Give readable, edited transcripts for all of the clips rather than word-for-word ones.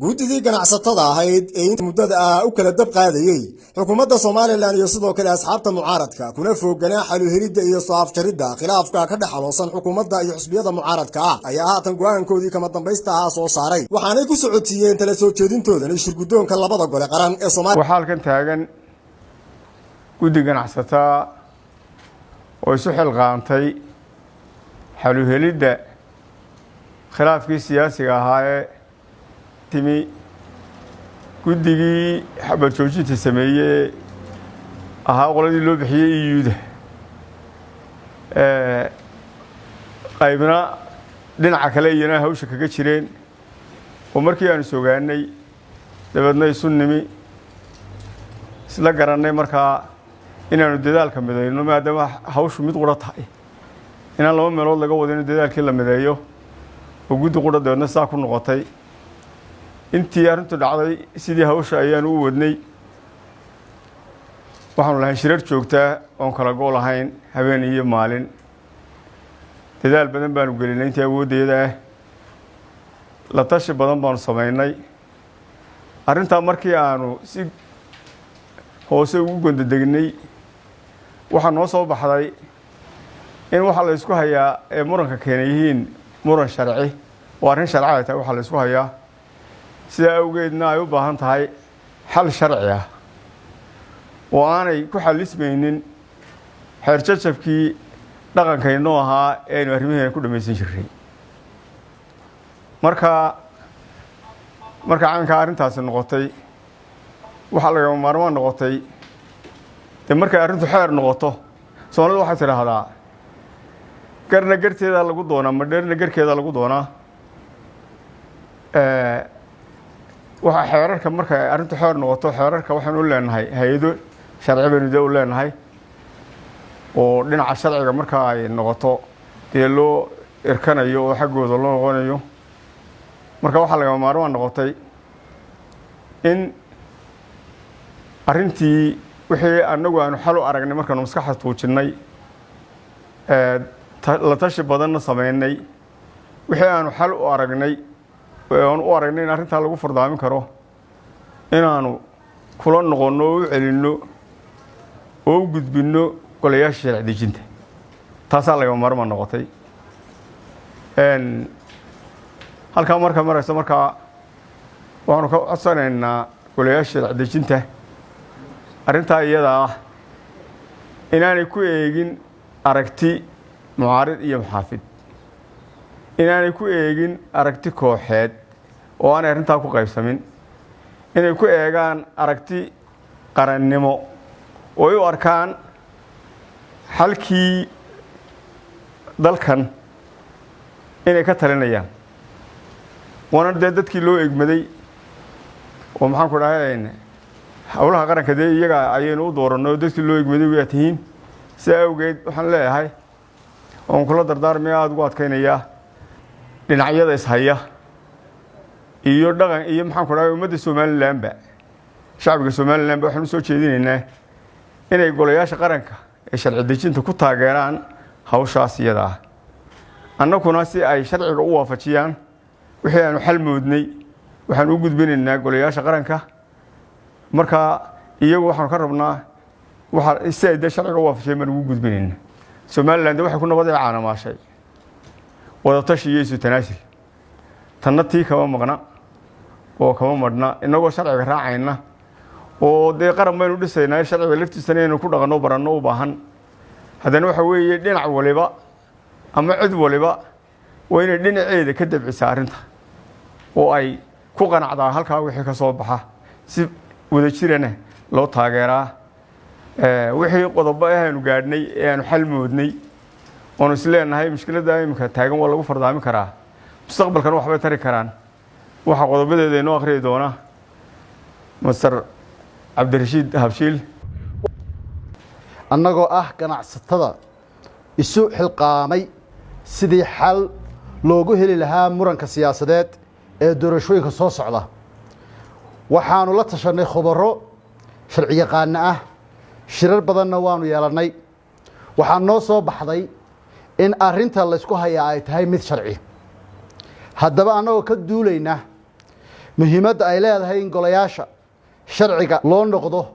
guddidii ganacsatada ahayd ee muddada u kala dab qaadayay xukuumadda Soomaaliland iyo sidoo kale asxaabta mucaaradka kuna foogana xal u helidda iyo soo afjaridda khilaafka ka dhaxaloosan xukuumadda iyo xisbiyada mucaaradka ayaa haatan go'aankoodii kama dambaysta soo saaray waxaanay ku socodsiiyeen tala soo jeedintooda shir guddoonka labada gole qaran ee Soomaaliya waxa halkan taagan guddi ganacsatada oo isu xilqaantay xal u helidda khilaafkii siyaasiga ahaa ee timi guddigii xabad joojinta sameeyay ahaa qoladii loo bixiyay iyuuda qaybna dhinaca kale iyana hawsha kaga jireen oo markii aanu soogaanay dabadna isu nimi isla garanay markaa inaanu dadaalka midayno maadaama hawshu mid qura tahay inaan laba meelood laga wado in dadaalkii la mideeyo oo guddi qura dabadna saa ku noqotay intii arrintu dhacday sidii hawsha ayaanu u wadnay waxaanu lahayn shirar joogtaa oon kala gool ahayn habeen iyo maalin dadaal badan baanu gelinay intii awooddeeda la tashi badan baanu samaynay arrintaa markii aanu si hoose ugu gondodegnay waxaa noo soo baxday in waxa la isku hayaa ee muranka keenay yihiin muran sharci oo arrin sharci ay tahay waxa la isku hayaa sida awgeedna ay u baahan tahay xal sharci ah oo aanay ku xalismaynin xeer jajabkii dhaqankaynoo ahaa ee aynu arrimaheena ku dhamaysan jirnay marka caynkaa arrintaasi noqotay waxaa lagama maarmaan noqotay dee markay arrintu xeer noqoto Soomaalidu waxay tidhaahdaa garna garteeda lagu doonaa madheerna garkeeda lagu doonaa waxa xeerarka markay arrintu xeer noqoto xeerarka waxaan u leenahay hay'ado sharci baynu u leenahay oo dhinaca sharciga marka ay noqoto dee loo irkanayo oo xaggooda loo noqonayo marka waxaa lagama maarmaan noqotay in arrintii wixii anagu aanu xal u aragnay markaanu maskaxda tuujinnay la tashi badanna samaynay wixii aanu xal u aragnay oon u aragnay in arrintaa lagu furdaamin karo inaanu kula noqonno oo u celinno oo u gudbinno golayaasha sharci dejinta taasaa lagama maarmaan noqotay halkaa marka maraysa markaa waxaanu ka codsanaynaa golayaasha sharci dejinta arrintaa iyada ah inaanay ku eegin aragti mucaarid iyo muxaafid inaanay ku eegin aragti kooxeed oo aanay arrintaa ku qaybsamin inay ku eegaan aragti qarannimo oo ay u arkaan xalkii dalkan inay ka talinayaan waana dee dadkii loo egmaday oo maxaan ku dhahay howlaha qaranka dee iyaga ayaynu u dooranno oo dadkii loo egmaday waa tihiin sidaa awgeed waxaan leeyahay oon kula dardaarmaya aada ugu adkaynayaa dhinacyada ishaya iyo dhaqan iyo maxaan ku dhahay ummadda Somalilandba shacbiga Somalilandba waxaan u soo jeedinaynaa inay golayaasha qaranka ee sharci dejinta ku taageeraan hawshaas iyada ah annaguna si ay sharciga u waafajiyaan wixii aanu xal moodnay waxaan u gudbinaynaa golayaasha qaranka marka iyagu waxaan ka rabnaa waxa si ay sharciga u waafajiyaan baan ugu gudbinaynaa Somaliland waxay ku nabad caanamaashay wada tashi iyo isu tanaasul tannatii kama maqna oo kama madna inagoo sharciga raacayna oo dee qaran baynu dhisaynaa sharciga laftiisana inaynu ku dhaqanno baranno u baahan haddana waxa weeye dhinac waliba ama cid waliba waa inay dhinaceeda ka dabcisaa arrinta oo ay ku qanacdaa halkaa wixii ka soo baxa si wada jirana loo taageeraa wixii qodobo aynu gaadhnay ee aanu xal moodnay oon isleenahay mushkiladda imika taagan waa lagu fardaamin karaa mustaqbalkan waxbay tari karaan waxa qodobadeeda inoo akhriyi doona Masar Cabdirashiid Habshiil annagoo ah ganacsatada isu xilqaamay sidii xal loogu heli lahaa muranka siyaasadeed ee doorashooyinka soo socda waxaanu la tashanay khubaro sharci yaqaan ah shirar badanna waanu yeelanay waxaa noo soo baxday in arrinta la isku hayaa ay tahay mid sharci haddaba annagoo ka duulayna muhiimadda ay leedahay in golayaasha sharciga loo noqdo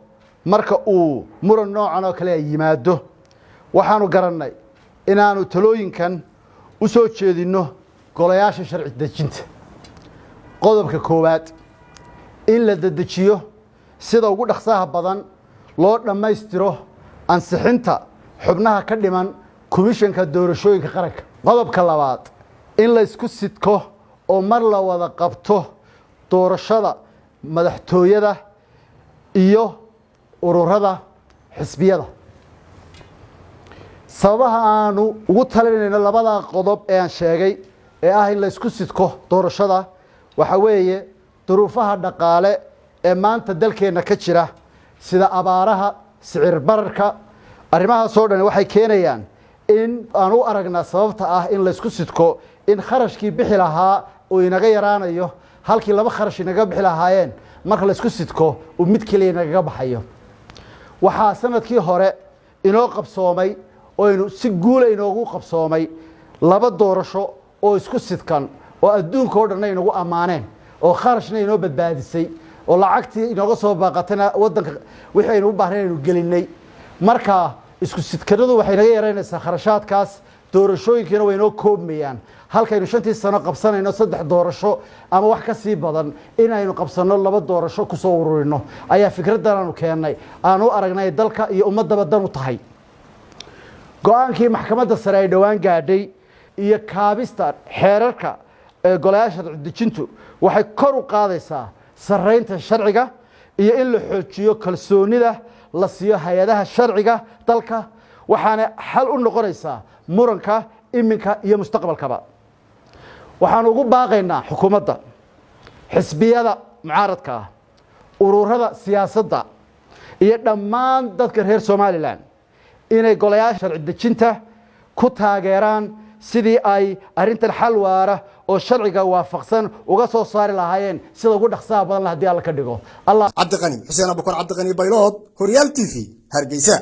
marka uu muran noocan oo kale yimaado waxaanu garannay inaanu talooyinkan u soo jeedinno golayaasha sharci dejinta qodobka koowaad in la dedejiyo sida ugu dhaqsaha badan loo dhammaystiro ansixinta xubnaha ka dhiman komishanka doorashooyinka qaranka qodobka labaad in la isku sidko oo mar la wada qabto doorashada madaxtooyada iyo ururada xisbiyada sababaha aanu ugu talinayno labada qodob ee aan sheegay ee ah in la isku sidko doorashada waxa weeye duruufaha dhaqaale ee maanta dalkeena ka jira sida abaaraha sicir bararka arrimahaas oo dhan waxay keenayaan in aan u aragnaa sababta ah in la isku sidko in kharashkii bixi lahaa oo inaga yaraanayo halkii laba kharash inaga bixi lahaayeen marka la isku sidko uu mid kaliya inaga baxayo waxaa sanadkii hore inoo qabsoomay oo aynu si guul inoogu qabsoomay laba doorasho oo isku sidkan oo adduunka oo dhan inagu ammaaneen oo kharashna inoo badbaadisay oo lacagtii inooga soo baaqatana waddanka wixii aynu u baahnay inaynu gelinay marka isku sidkanadu waxay naga yaraynaysaa kharashaadkaas doorashooyinkiina way inoo koobmayaan halkaynu 5 sano qabsanayno 3 doorasho ama wax ka sii badan inaynu qabsano 2 doorasho ku soo ururino ayaa fikraddan aanu keenay aanu aragnay dalka iyo ummadaba dan u tahay go'aankii maxkamadda sare ay dhawaan gaadhay iyo kaabista xeerarka golayaasha dejintu waxay kor u qaadaysaa sareynta sharciga iyo in la xoojiyo kalsoonida la siiyo hay'adaha sharciga dalka waxaana xal u noqonaysaa muranka iminka iyo mustaqbalkaba waxaan ugu baaqaynaa xukuumadda xisbiyada mucaaradka ah ururada siyaasadda iyo dhammaan dadka reer Soomaaliland inay golayaasha sharci dejinta ku taageeraan sidii ay arrintan xal waara oo sharciga waafaqsan uga soo saari lahaayeen sida ugu dhaqsaha badan haddii alla ka dhigo. Cabdiqani Xuseen Abukar Cabdiqani Baylood Horyal TV Hargeysa.